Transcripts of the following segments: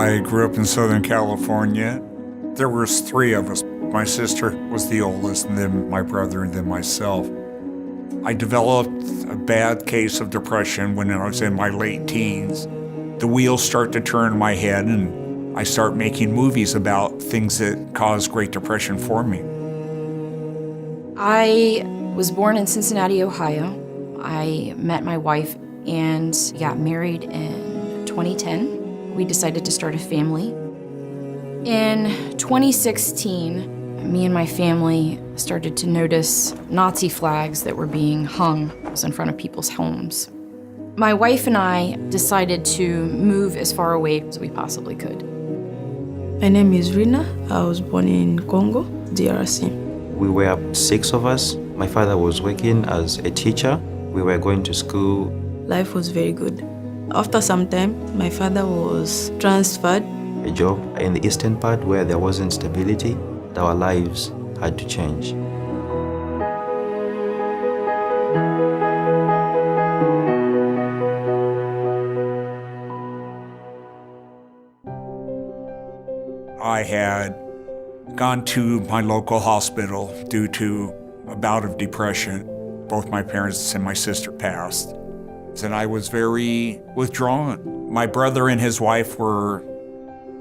I grew up in Southern California. There was three of us. My sister was the oldest, and then my brother, and then myself. I developed a bad case of depression when I was in my late teens. The wheels start to turn in my head, and I start making movies about things that caused Great Depression for me. I was born in Cincinnati, Ohio. I met my wife and got married in 2010. We decided to start a family. In 2016, me and my family started to notice Nazi flags that were being hung in front of people's homes. My wife and I decided to move as far away as we possibly could. My name is Rina. I was born in Congo, DRC. We were 6 of us. My father was working as a teacher. We were going to school. Life was very good. After some time, my father was transferred. A job in the eastern part where there wasn't stability. Our lives had to change. I had gone to my local hospital due to a bout of depression. Both my parents and my sister passed, and I was very withdrawn. My brother and his wife were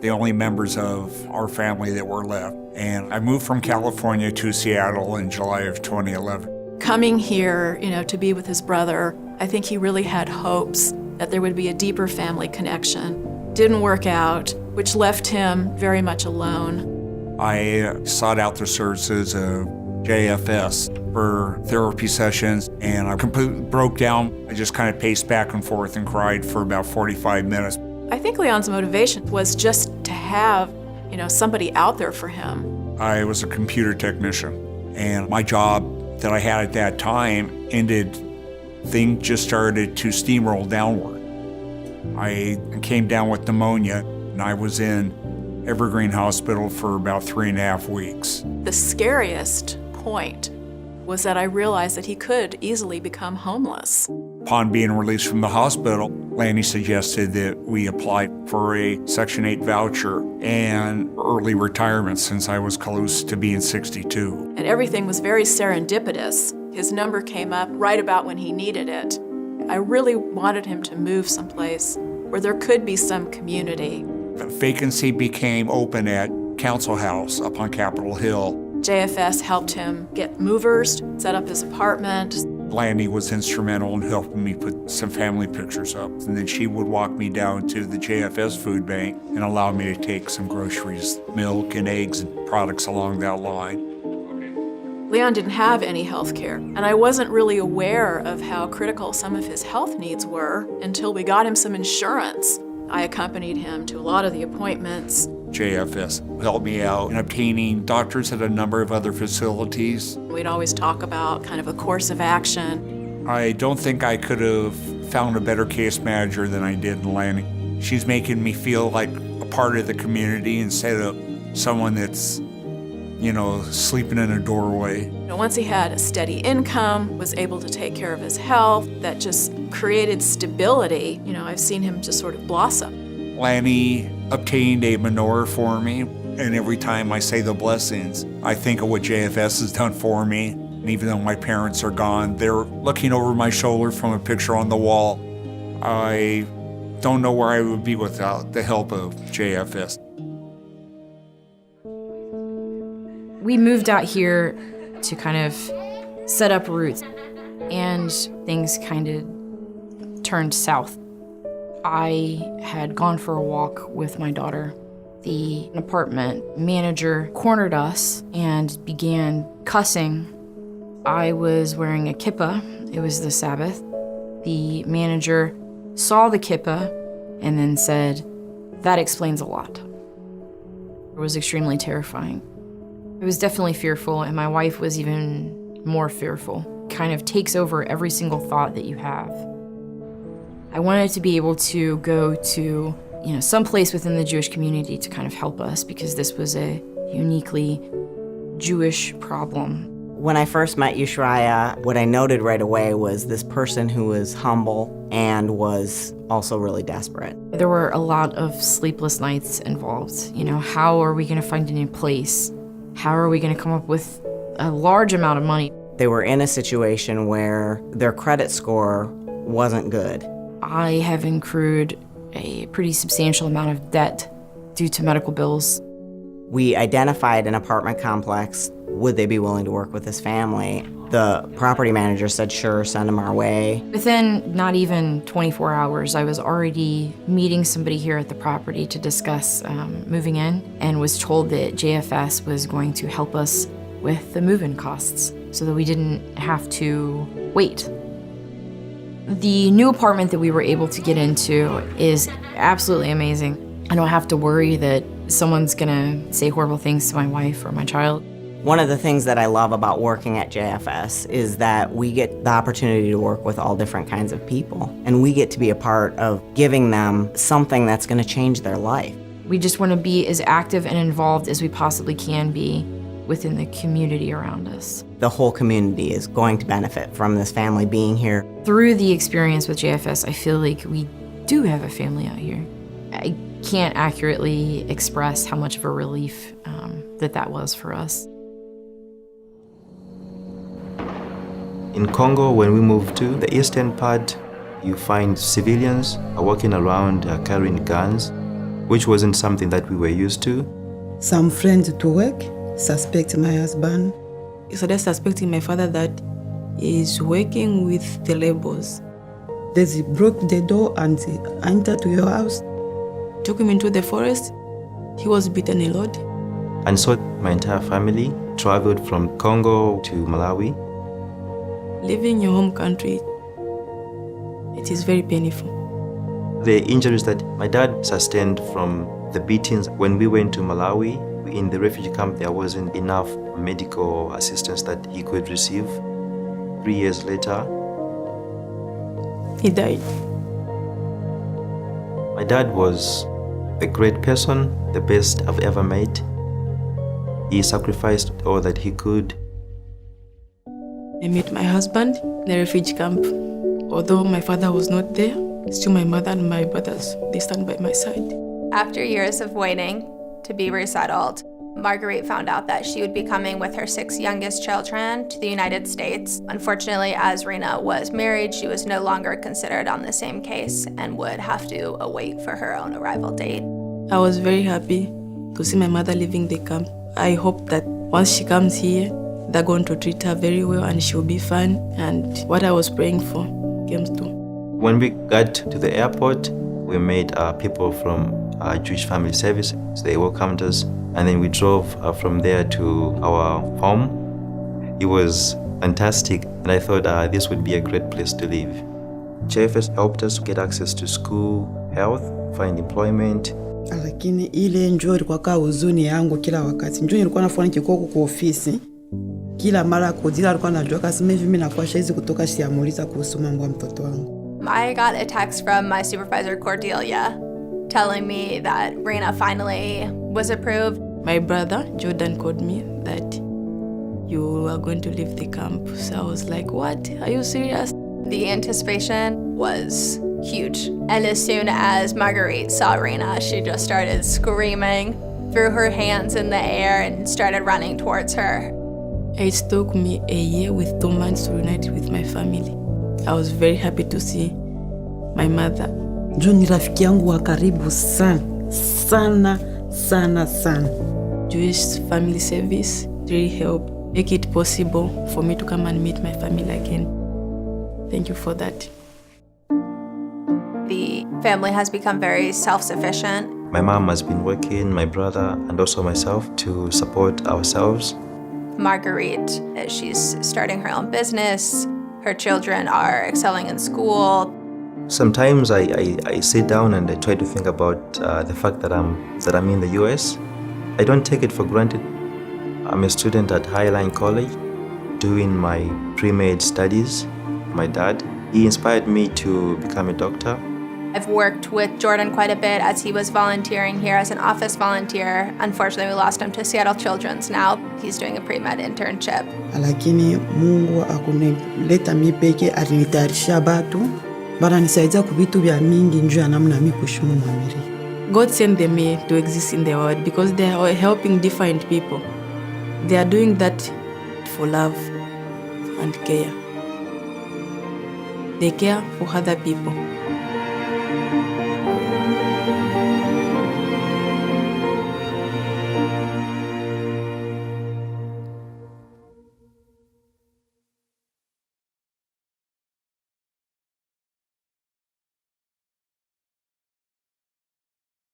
the only members of our family that were left, and I moved from California to Seattle in July of 2011. Coming here, to be with his brother, I think he really had hopes that there would be a deeper family connection. Didn't work out, which left him very much alone. I sought out the services of JFS for therapy sessions, and I completely broke down. I just kind of paced back and forth and cried for about 45 minutes. I think Leon's motivation was just to have, somebody out there for him. I was a computer technician, and my job that I had at that time ended. Things just started to steamroll downward. I came down with pneumonia, and I was in Evergreen Hospital for about 3.5 weeks. The scariest point was that I realized that he could easily become homeless. Upon being released from the hospital, Lanny suggested that we apply for a Section 8 voucher and early retirement since I was close to being 62. And everything was very serendipitous. His number came up right about when he needed it. I really wanted him to move someplace where there could be some community. A vacancy became open at Council House up on Capitol Hill. JFS helped him get movers, set up his apartment. Lanny was instrumental in helping me put some family pictures up. And then she would walk me down to the JFS food bank and allow me to take some groceries, milk and eggs and products along that line. Leon didn't have any health care, and I wasn't really aware of how critical some of his health needs were until we got him some insurance. I accompanied him to a lot of the appointments. JFS helped me out in obtaining doctors at a number of other facilities. We'd always talk about kind of a course of action. I don't think I could have found a better case manager than I did in Lanny. She's making me feel like a part of the community instead of someone that's, sleeping in a doorway. Once he had a steady income, was able to take care of his health, that just created stability. I've seen him just sort of blossom. Lanny obtained a menorah for me, and every time I say the blessings, I think of what JFS has done for me. And even though my parents are gone, they're looking over my shoulder from a picture on the wall. I don't know where I would be without the help of JFS. We moved out here to kind of set up roots, and things kind of turned south. I had gone for a walk with my daughter. The apartment manager cornered us and began cussing. I was wearing a kippah. It was the Sabbath. The manager saw the kippah and then said, "That explains a lot." It was extremely terrifying. I was definitely fearful, and my wife was even more fearful. Kind of takes over every single thought that you have. I wanted to be able to go to, some place within the Jewish community to kind of help us, because this was a uniquely Jewish problem. When I first met Yushraya, what I noted right away was this person who was humble and was also really desperate. There were a lot of sleepless nights involved. You know, how are we going to find a new place? How are we going to come up with a large amount of money? They were in a situation where their credit score wasn't good. I have accrued a pretty substantial amount of debt due to medical bills. We identified an apartment complex. Would they be willing to work with this family? The property manager said, sure, send them our way. Within not even 24 hours, I was already meeting somebody here at the property to discuss moving in, and was told that JFS was going to help us with the move-in costs so that we didn't have to wait. The new apartment that we were able to get into is absolutely amazing. I don't have to worry that someone's gonna say horrible things to my wife or my child. One of the things that I love about working at JFS is that we get the opportunity to work with all different kinds of people, and we get to be a part of giving them something that's gonna change their life. We just want to be as active and involved as we possibly can be within the community around us. The whole community is going to benefit from this family being here. Through the experience with JFS, I feel like we do have a family out here. I can't accurately express how much of a relief that was for us. In Congo, when we moved to the eastern part, you find civilians are walking around carrying guns, which wasn't something that we were used to. Some friends to work suspect my husband. So they're suspecting my father that he's working with the labels. They broke the door and entered to your house. Took him into the forest. He was beaten a lot. And so my entire family traveled from Congo to Malawi. Leaving your home country, it is very painful. The injuries that my dad sustained from the beatings when we went to Malawi, in the refugee camp, there wasn't enough medical assistance that he could receive. 3 years later, He died. my dad was a great person, the best I've ever met. He sacrificed all that he could. I met my husband in the refugee camp. Although my father was not there, still my mother and my brothers, they stand by my side. After years of waiting to be resettled, Marguerite found out that she would be coming with her 6 youngest children to the United States. Unfortunately, as Rena was married, she was no longer considered on the same case and would have to await for her own arrival date. I was very happy to see my mother leaving the camp. I hope that once she comes here, they're going to treat her very well and she'll be fine. And what I was praying for came through. When we got to the airport, we met people from Jewish Family Service. So they welcomed us, and then we drove from there to our home. It was fantastic, and I thought this would be a great place to live. JFS helped us get access to school, health, find employment. Lakini ile njoo ilikuwa kaa huzuni yangu kila wakati. Njoo nilikuwa nafanya kikoko kwa ofisi. Kila mara kujila alikuwa anajua kasema hivi mimi nakuwa shaizi kutoka siamuliza kuhusu mambo ya mtoto wangu. I got a text from my supervisor, Cordelia, telling me that Rena finally was approved. My brother, Jordan, called me that you are going to leave the camp. So I was like, what? Are you serious? The anticipation was huge. And as soon as Marguerite saw Rena, she just started screaming, threw her hands in the air, and started running towards her. It took me a year with 2 months to reunite with my family. I was very happy to see my mother. Njoo ni rafiki yangu wa karibu sana, sana, sana, sana. Jewish Family Service really helped make it possible for me to come and meet my family again. Thank you for that. The family has become very self-sufficient. My mom has been working, my brother, and also myself to support ourselves. Marguerite, she's starting her own business. Her children are excelling in school. Sometimes I sit down and I try to think about the fact that I'm in the US. I don't take it for granted. I'm a student at Highline College doing my pre-med studies. My dad, he inspired me to become a doctor. I've worked with Jordan quite a bit as he was volunteering here as an office volunteer. Unfortunately, we lost him to Seattle Children's now. He's doing a pre-med internship. Lakini Mungu akunileta mi peke, alinitayarishia batu bananisaidia kuvitu vya mingi njuu ya namna mi kushumu mwamiri. God sent them here to exist in the world because they are helping different people. They are doing that for love and care. They care for other people.